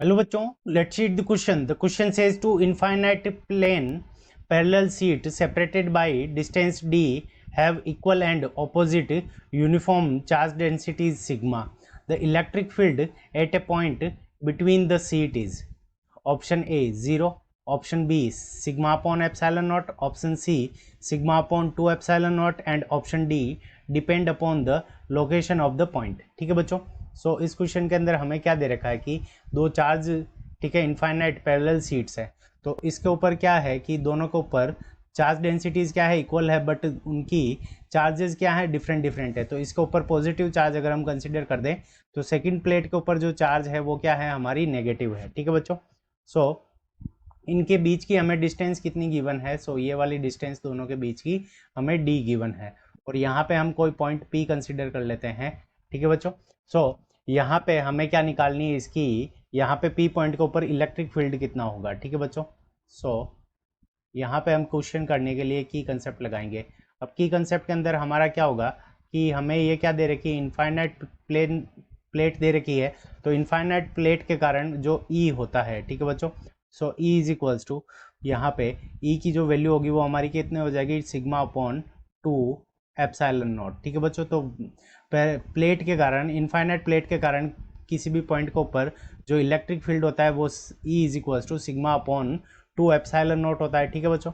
Hello बच्चों, let's read the question. The question says two infinite plane parallel sheet separated by distance d have equal and opposite uniform charge densities sigma. The electric field at a point between the sheet is option A 0, option B sigma upon epsilon naught, option C sigma upon 2 epsilon naught and option D depend upon the location of the point. ठीक है बच्चों. सो इस question के अंदर हमें क्या दे रखा है कि दो चार्ज, ठीक है, इनफाइनाइट पैरेलल शीट्स है. तो इसके ऊपर क्या है कि दोनों के ऊपर चार्ज डेंसिटीज क्या है, इक्वल है, बट उनकी चार्जेस क्या है, डिफरेंट डिफरेंट है. तो इसके ऊपर पॉजिटिव चार्ज अगर हम कंसिडर कर दें तो सेकंड प्लेट के ऊपर जो चार्ज है वो क्या है, हमारी नेगेटिव है. ठीक है बच्चों. सो इनके बीच की हमें डिस्टेंस कितनी गिवन है. सो ये वाली डिस्टेंस दोनों के बीच की हमें d गिवन है और यहाँ पे हम कोई पॉइंट p कंसिडर कर लेते हैं. ठीक है बच्चों. सो यहाँ पे हमें क्या निकालनी है इसकी, यहाँ पे P पॉइंट के ऊपर इलेक्ट्रिक फील्ड कितना होगा. ठीक है बच्चों. सो यहाँ पे हम क्वेश्चन करने के लिए की कंसेप्ट लगाएंगे. अब की कंसेप्ट के अंदर हमारा क्या होगा कि हमें ये क्या दे रखी है, इनफाइनाइट प्लेट दे रखी है. तो इनफाइनाइट प्लेट के कारण जो E होता है, ठीक है बच्चों. सो E इज इक्वल्स टू, यहाँ पे E की जो वैल्यू होगी वो हमारी कितने हो जाएगी, सिग्मा अपॉन 2 एप्सिलॉन नॉट. ठीक है बच्चों. तो प्लेट के कारण, इनफाइनाइट प्लेट के कारण किसी भी पॉइंट के ऊपर जो इलेक्ट्रिक फील्ड होता है वो E is equals to sigma upon 2 epsilon naught होता है. ठीक है बच्चों.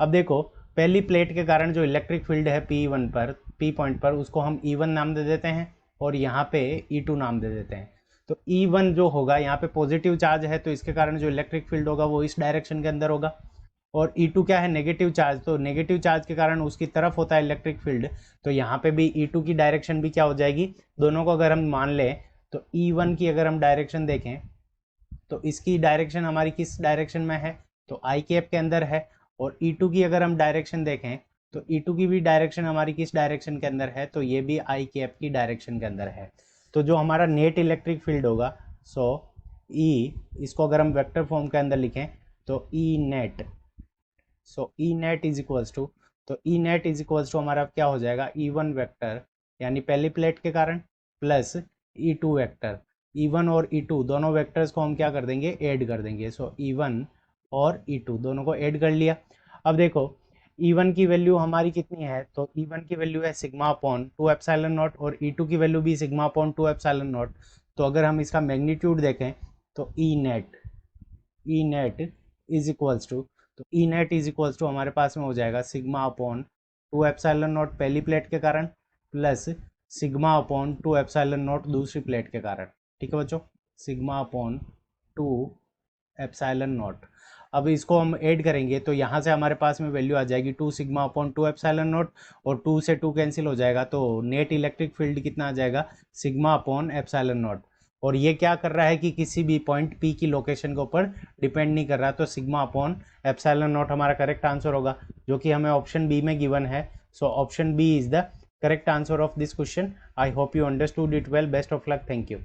अब देखो, पहली प्लेट के कारण जो इलेक्ट्रिक फील्ड है P1 पर, P पॉइंट पर, उसको हम E1 नाम दे देते हैं और यहाँ पे E2 नाम दे देते हैं. तो E1 जो होगा, यहाँ पे पॉजिटिव चार्ज है तो इसके कारण जो इलेक्ट्रिक फील्ड होगा वो इस डायरेक्शन के अंदर होगा. और E2 क्या है, नेगेटिव चार्ज. तो नेगेटिव चार्ज के कारण उसकी तरफ होता है इलेक्ट्रिक फील्ड. तो यहाँ पे भी E2 की डायरेक्शन भी क्या हो जाएगी, दोनों को अगर हम मान लें तो E1 की अगर हम डायरेक्शन देखें तो इसकी डायरेक्शन हमारी किस डायरेक्शन में है, तो आई कैप के अंदर है. और E2 की अगर हम डायरेक्शन देखें तो E2 की भी डायरेक्शन हमारी किस डायरेक्शन के अंदर है, तो ये भी आई कैप की डायरेक्शन के अंदर है. तो जो हमारा नेट इलेक्ट्रिक फील्ड होगा, सो E, इसको अगर हम वेक्टर फॉर्म के अंदर लिखें तो E net, so E net is equals to, तो E net is equals to हमारा क्या हो जाएगा, E1 वेक्टर यानी पहली प्लेट के कारण प्लस E2 वेक्टर. E1 और E2 दोनों वेक्टर्स को हम क्या कर देंगे, ऐड कर देंगे. सो E1 और E2 दोनों को ऐड कर लिया. अब देखो E1 की वैल्यू हमारी कितनी है, तो E1 की वैल्यू है सिग्मा अपॉन 2 एप्सिलॉन नॉट और E2 की वैल्यू भी सिग्मा अपॉन 2 एप्सिलॉन नॉट. तो अगर हम इसका मैग्नीट्यूड देखें तो E net is equals to, तो E net is equals to हमारे पास में हो जाएगा सिग्मा अपॉन 2 एप्सिलॉन नॉट पहली प्लेट के कारण plus sigma upon 2 epsilon not दूसरी प्लेट के कारण. ठीक है बच्चों. Sigma upon 2 epsilon not. अब इसको हम ऐड करेंगे तो यहाँ से हमारे पास में वैल्यू आ जाएगी 2 सिग्मा अपॉन 2 एप्सिलॉन नॉट और 2 से 2 कैंसिल हो जाएगा. तो नेट इलेक्ट्रिक फील्ड कितना आ जाएगा, सिग्मा अपॉन एप्सिलॉन नॉट. और ये क्या कर रहा है कि किसी भी पॉइंट P की लोकेशन के ऊपर डिपेंड नहीं कर रहा. तो सिग्मा अपॉन एप्सिलॉन नॉट हमारा करेक्ट आंसर होगा, जो कि हमें ऑप्शन बी में गिवन है. So option B is the correct answer of this question. I hope you understood it well. Best of luck. Thank you.